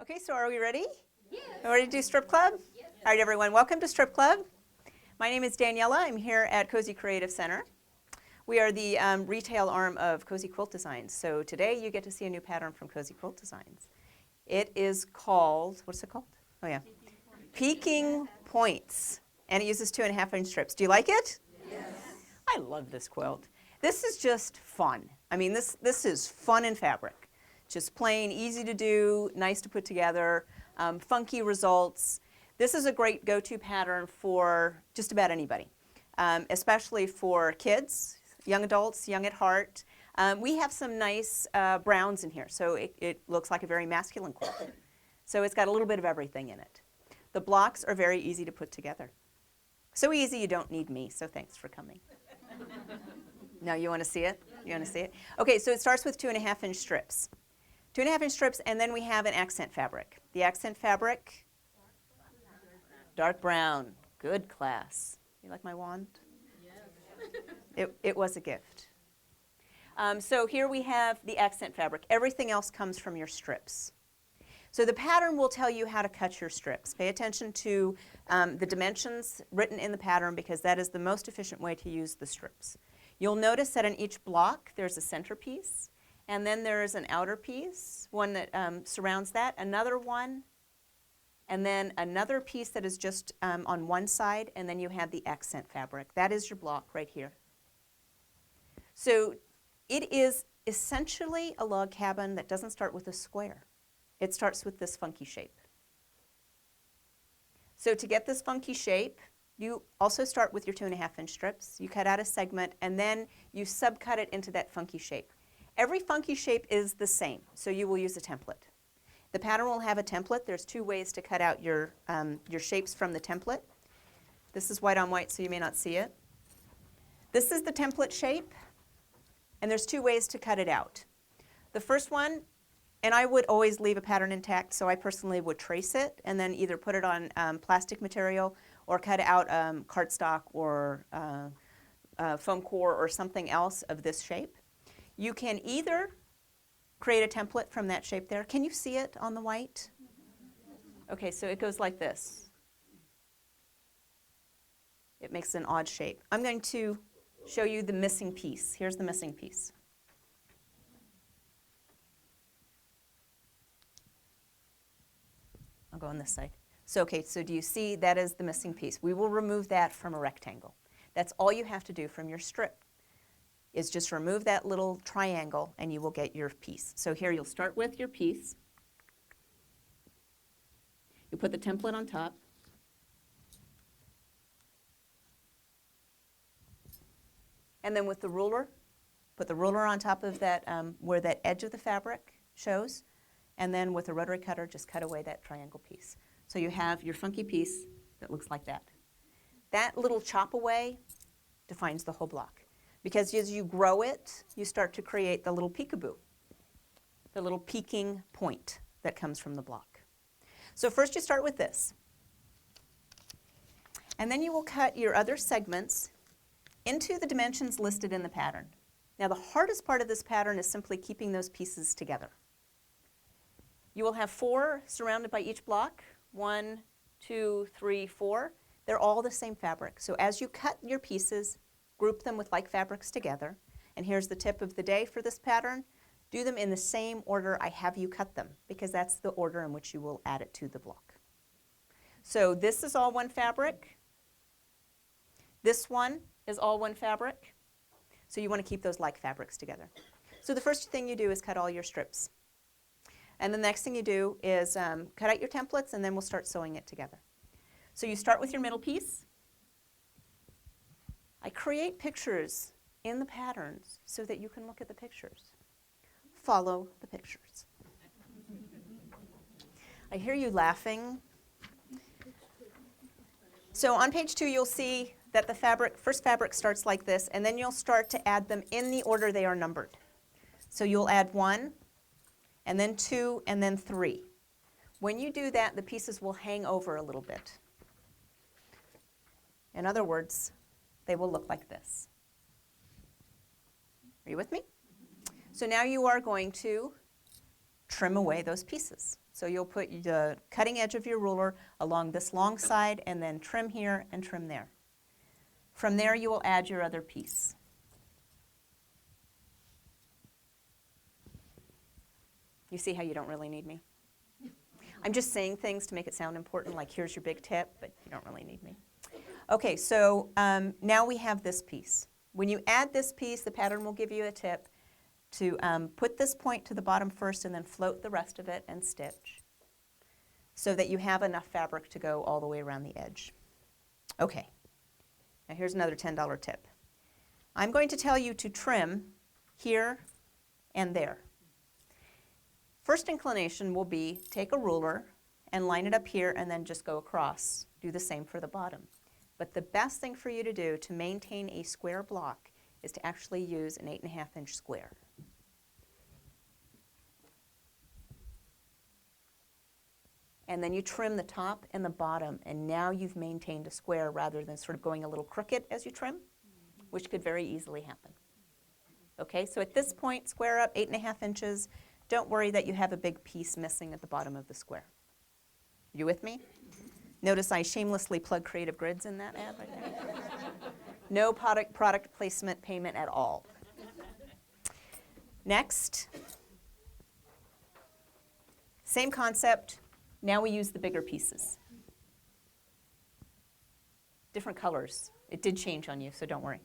Okay, so are we ready? Yes. Are we ready to do strip club? Yes. All right, everyone, welcome to Strip Club. My name is Daniela. I'm here at Cozy Creative Center. We are the retail arm of Cozy Quilt Designs. So today you get to see a new pattern from Cozy Quilt Designs. It is called, what's it called? Oh yeah, Peaking Points. And it uses 2.5-inch strips. Do you like it? Yes. I love this quilt. This is just fun. I mean, this is fun in fabric. Just plain, easy to do, nice to put together, funky results. This is a great go-to pattern for just about anybody, especially for kids, young adults, young at heart. We have some nice browns in here, so it looks like a very masculine quilt. So it's got a little bit of everything in it. The blocks are very easy to put together. So easy you don't need me, so thanks for coming. Now you want to see it? You want to see it? Okay, so it starts with 2.5-inch strips. 2.5-inch strips, and then we have an accent fabric. The accent fabric, dark brown, good class. You like my wand? Yes. It was a gift. So here we have the accent fabric. Everything else comes from your strips. So the pattern will tell you how to cut your strips. Pay attention to the dimensions written in the pattern because that is the most efficient way to use the strips. You'll notice that in each block there's a centerpiece. And then there is an outer piece, one that surrounds that, another one, and then another piece that is just on one side, and then you have the accent fabric. That is your block right here. So it is essentially a log cabin that doesn't start with a square. It starts with this funky shape. So to get this funky shape, you also start with your 2.5-inch strips. You cut out a segment, and then you subcut it into that funky shape. Every funky shape is the same, so you will use a template. The pattern will have a template. There's two ways to cut out your shapes from the template. This is white on white, so you may not see it. This is the template shape, and there's two ways to cut it out. The first one, and I would always leave a pattern intact, so I personally would trace it and then either put it on plastic material or cut out cardstock or foam core or something else of this shape. You can either create a template from that shape there. Can you see it on the white? Okay, so it goes like this. It makes an odd shape. I'm going to show you the missing piece. Here's the missing piece. I'll go on this side. So, okay, so do you see that is the missing piece? We will remove that from a rectangle. That's all you have to do from your strip. Is just remove that little triangle and you will get your piece. So here you'll start with your piece. You put the template on top. And then with the ruler, put the ruler on top of that, where that edge of the fabric shows. And then with a rotary cutter, just cut away that triangle piece. So you have your funky piece that looks like that. That little chop away defines the whole block. Because as you grow it, you start to create the little peekaboo, the little peaking point that comes from the block. So first you start with this. And then you will cut your other segments into the dimensions listed in the pattern. Now the hardest part of this pattern is simply keeping those pieces together. You will have 4 surrounded by each block. 1, 2, 3, 4. They're all the same fabric. So as you cut your pieces, group them with like fabrics together. And here's the tip of the day for this pattern. Do them in the same order I have you cut them, because that's the order in which you will add it to the block. So this is all one fabric. This one is all one fabric. So you want to keep those like fabrics together. So the first thing you do is cut all your strips. And the next thing you do is cut out your templates, and then we'll start sewing it together. So you start with your middle piece. I create pictures in the patterns so that you can look at the pictures. Follow the pictures. I hear you laughing. So on page 2, you'll see that the first fabric starts like this, and then you'll start to add them in the order they are numbered. So you'll add 1, and then 2, and then 3. When you do that, the pieces will hang over a little bit. In other words, they will look like this. Are you with me? So now you are going to trim away those pieces. So you'll put the cutting edge of your ruler along this long side and then trim here and trim there. From there you will add your other piece. You see how you don't really need me? I'm just saying things to make it sound important, like here's your big tip, but you don't really need me. Okay, so now we have this piece. When you add this piece, the pattern will give you a tip to put this point to the bottom first and then float the rest of it and stitch so that you have enough fabric to go all the way around the edge. Okay, now here's another $10 tip. I'm going to tell you to trim here and there. First inclination will be take a ruler and line it up here and then just go across. Do the same for the bottom. But the best thing for you to do to maintain a square block is to actually use an 8.5-inch square. And then you trim the top and the bottom, and now you've maintained a square rather than sort of going a little crooked as you trim, which could very easily happen. Okay, so at this point, square up 8.5 inches. Don't worry that you have a big piece missing at the bottom of the square. You with me? Notice I shamelessly plug Creative Grids in that ad right there. No product placement payment at all. Next, same concept. Now we use the bigger pieces. Different colors. It did change on you, so don't worry.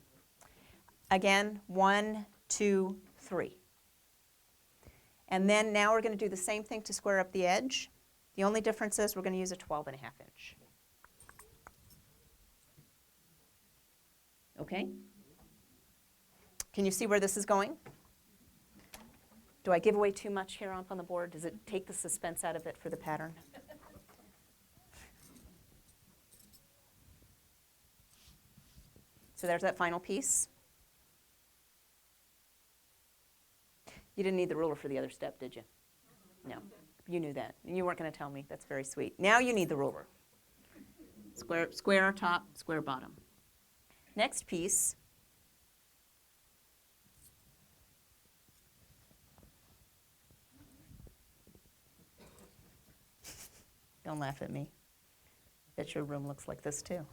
Again, 1, 2, 3. And then now we're going to do the same thing to square up the edge. The only difference is we're going to use a 12.5-inch. Okay? Can you see where this is going? Do I give away too much here up on the board? Does it take the suspense out of it for the pattern? So there's that final piece. You didn't need the ruler for the other step, did you? No. You knew that. You weren't going to tell me. That's very sweet. Now you need the ruler. Square top, square bottom. Next piece. Don't laugh at me. Bet your room looks like this too.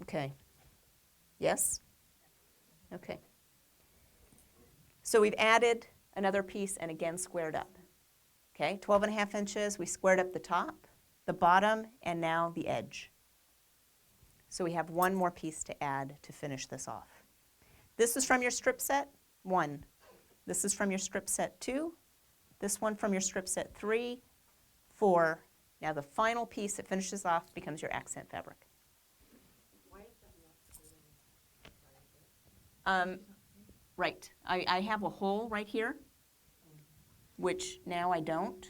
Okay. Yes? Okay. So we've added another piece and again squared up. Okay, 12.5 inches, we squared up the top, the bottom, and now the edge. So we have one more piece to add to finish this off. This is from your strip set 1. This is from your strip set 2. This one from your strip set 3, 4. Now the final piece that finishes off becomes your accent fabric. Right. I have a hole right here, which now I don't.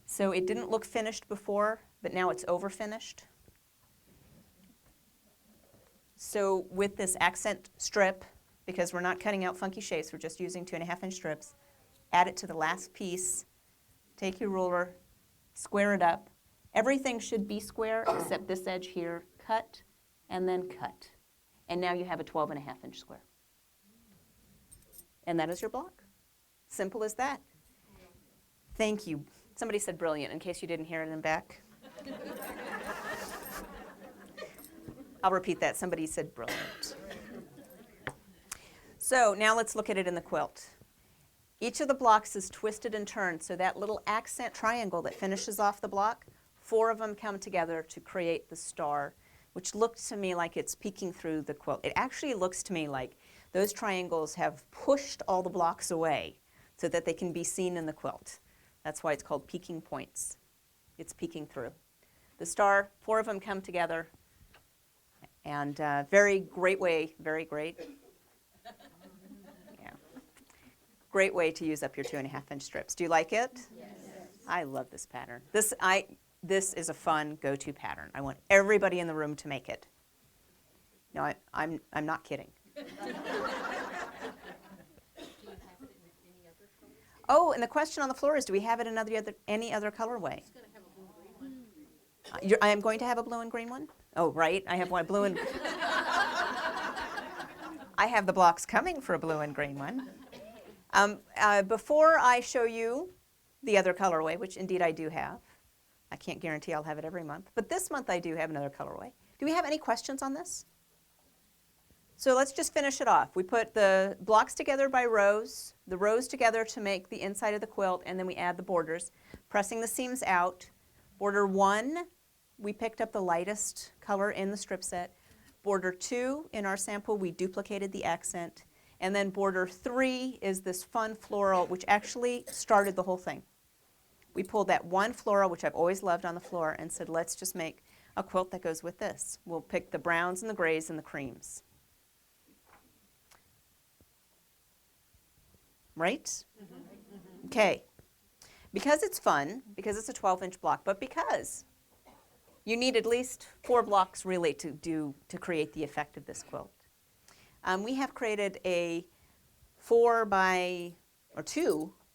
So it didn't look finished before, but now it's over finished. So with this accent strip, because we're not cutting out funky shapes, we're just using 2.5-inch strips, add it to the last piece, take your ruler, square it up. Everything should be square except this edge here, cut, and then cut. And now you have a 12.5-inch square. And that is your block. Simple as that. Thank you. Somebody said brilliant, in case you didn't hear it in back. I'll repeat that. Somebody said brilliant. So now let's look at it in the quilt. Each of the blocks is twisted and turned, so that little accent triangle that finishes off the block, 4 of them come together to create the star, which looks to me like it's peeking through the quilt. It actually looks to me like those triangles have pushed all the blocks away so that they can be seen in the quilt. That's why it's called peeking points. It's peeking through. The star, 4 of them come together, and very great way, very great. Yeah. Great way to use up your 2.5-inch strips. Do you like it? Yes. I love this pattern. This is a fun go-to pattern. I want everybody in the room to make it. No, I'm not kidding. Oh, and the question on the floor is, do we have it in any other colorway? I am going to have a blue and green one? Oh, right, I have one blue and... I have the blocks coming for a blue and green one. Before I show you the other colorway, which indeed I do have, I can't guarantee I'll have it every month, but this month I do have another colorway. Do we have any questions on this? So let's just finish it off. We put the blocks together by rows, the rows together to make the inside of the quilt, and then we add the borders, pressing the seams out. Border 1, we picked up the lightest color in the strip set. Border 2, in our sample, we duplicated the accent. And then border 3 is this fun floral, which actually started the whole thing. We pulled that one floral, which I've always loved on the floor, and said, let's just make a quilt that goes with this. We'll pick the browns and the grays and the creams. Right? Okay. Because it's fun, because it's a 12-inch block, but because you need at least 4 blocks really to create the effect of this quilt. We have created a 2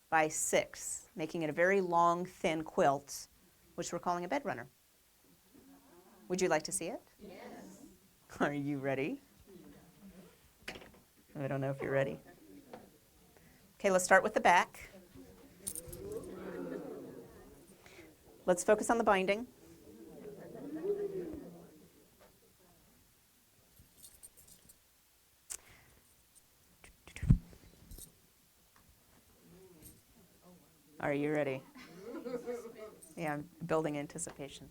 by 6, making it a very long, thin quilt, which we're calling a bed runner. Would you like to see it? Yes. Are you ready? I don't know if you're ready. Okay, let's start with the back. Let's focus on the binding. Are you ready? Yeah, I'm building anticipation.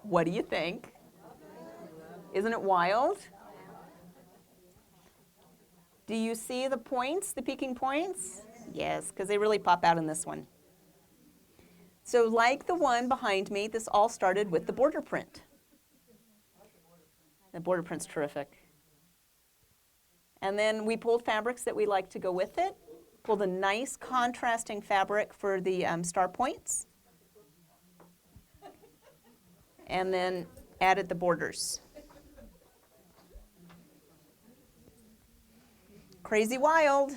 What do you think? Isn't it wild? Do you see the points, the peaking points? Yes, because they really pop out in this one. So like the one behind me, this all started with the border print. The border print's terrific. And then we pulled fabrics that we like to go with it. Pulled a nice contrasting fabric for the star points. And then added the borders. Crazy wild.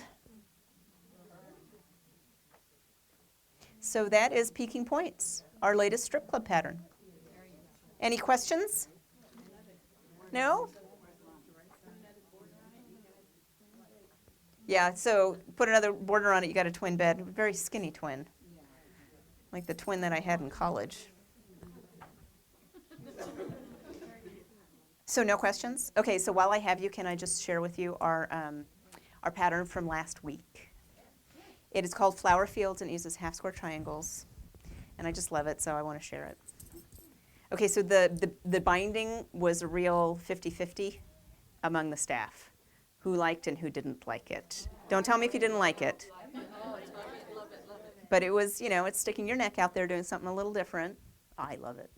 So that is Peaking Points, our latest strip club pattern. Any questions? No? Yeah, so put another border on it, you got a twin bed, a very skinny twin, like the twin that I had in college. So no questions? Okay, so while I have you, can I just share with you our pattern from last week? It is called Flower Fields and uses half square triangles, and I just love it, so I want to share it. Okay, so the binding was a real 50-50 among the staff. Who liked and who didn't like it. Don't tell me if you didn't like it. But it was, you know, it's sticking your neck out there doing something a little different. I love it.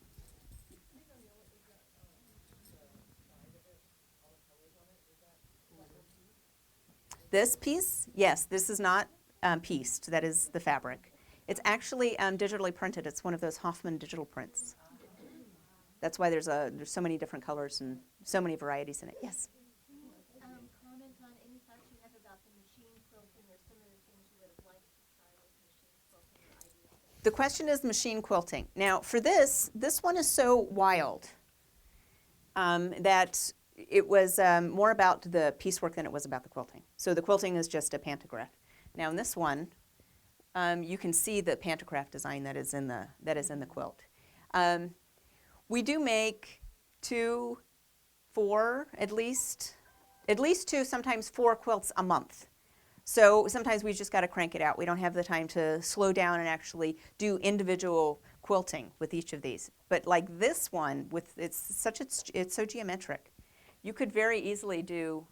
This piece, yes, this is not pieced. That is the fabric. It's actually digitally printed. It's one of those Hoffman digital prints. That's why there's so many different colors and so many varieties in it. Yes? The question is machine quilting. Now, for this one is so wild that it was more about the piecework than it was about the quilting. So the quilting is just a pantograph. Now, in this one, you can see the pantograph design that is in the quilt. We do make 2, 4, at least 2, sometimes 4 quilts a month. So sometimes we just got to crank it out. We don't have the time to slow down and actually do individual quilting with each of these. But like this one, it's so geometric. You could very easily do,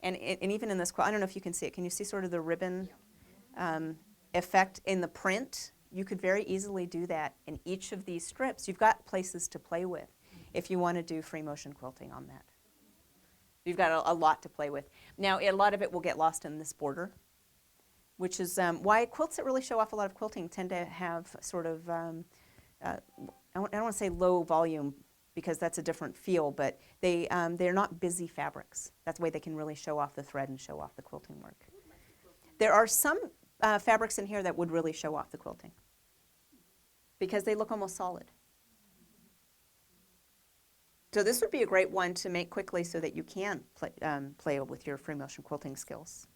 and even in this quilt, I don't know if you can see it. Can you see sort of the ribbon effect in the print? You could very easily do that in each of these strips. You've got places to play with if you want to do free motion quilting on that. You've got a lot to play with. Now, a lot of it will get lost in this border, which is why quilts that really show off a lot of quilting tend to have sort of, I don't want to say low volume because that's a different feel, but they're not busy fabrics. That's the way they can really show off the thread and show off the quilting work. There are some fabrics in here that would really show off the quilting because they look almost solid. So this would be a great one to make quickly so that you can play with your free motion quilting skills.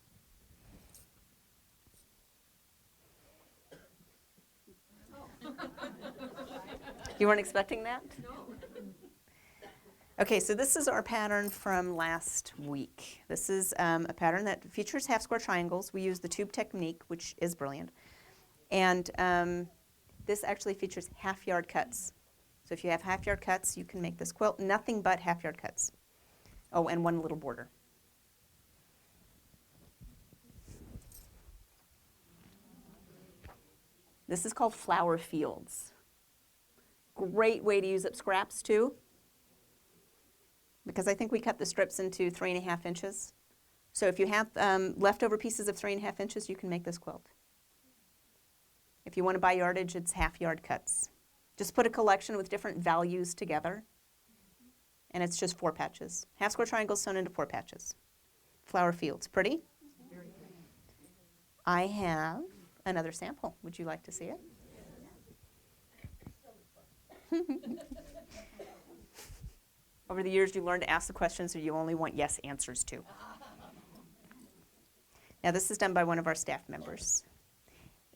You weren't expecting that? No. Okay, so this is our pattern from last week. This is a pattern that features half square triangles. We use the tube technique, which is brilliant. And this actually features half yard cuts. So if you have half yard cuts, you can make this quilt. Nothing but half yard cuts. Oh, and one little border. This is called flower fields. Great way to use up scraps too, because I think we cut the strips into 3.5 inches. So if you have leftover pieces of 3.5 inches, you can make this quilt. If you want to buy yardage, it's half yard cuts. Just put a collection with different values together, and it's just 4 patches. Half square triangles sewn into 4 patches. Flower fields, pretty? I have another sample. Would you like to see it? Over the years, you learn to ask the questions that you only want yes answers to. Now, this is done by one of our staff members.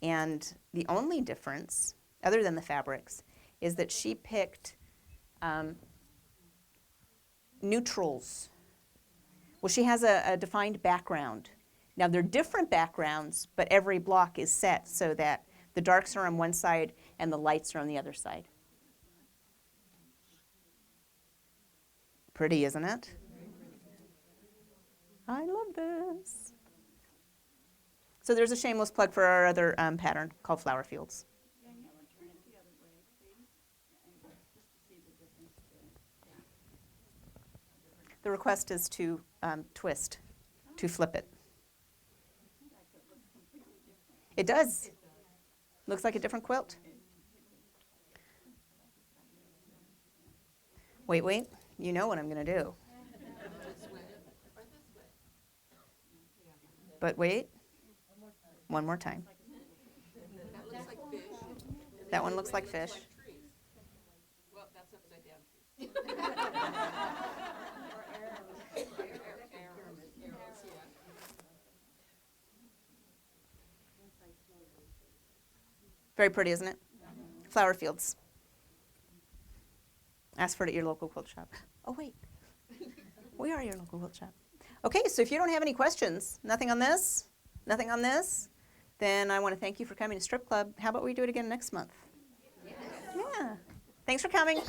And the only difference, other than the fabrics, is that she picked neutrals. Well, she has a defined background. Now, they're different backgrounds, but every block is set so that the darks are on one side and the lights are on the other side. Pretty, isn't it? I love this. So there's a shameless plug for our other pattern called Flower Fields. Daniela, turn it the other way, please. Just to see the difference. The request is to twist, to flip it. It does. Looks like a different quilt. Wait, wait. You know what I'm going to do. But wait. One more time. That one looks like fish. Well, that's upside down trees. Very pretty, isn't it? Flower fields. Ask for it at your local quilt shop. Oh, wait. We are your local quilt shop. Okay, so if you don't have any questions, nothing on this, then I want to thank you for coming to Strip Club. How about we do it again next month? Yes. Yeah. Thanks for coming.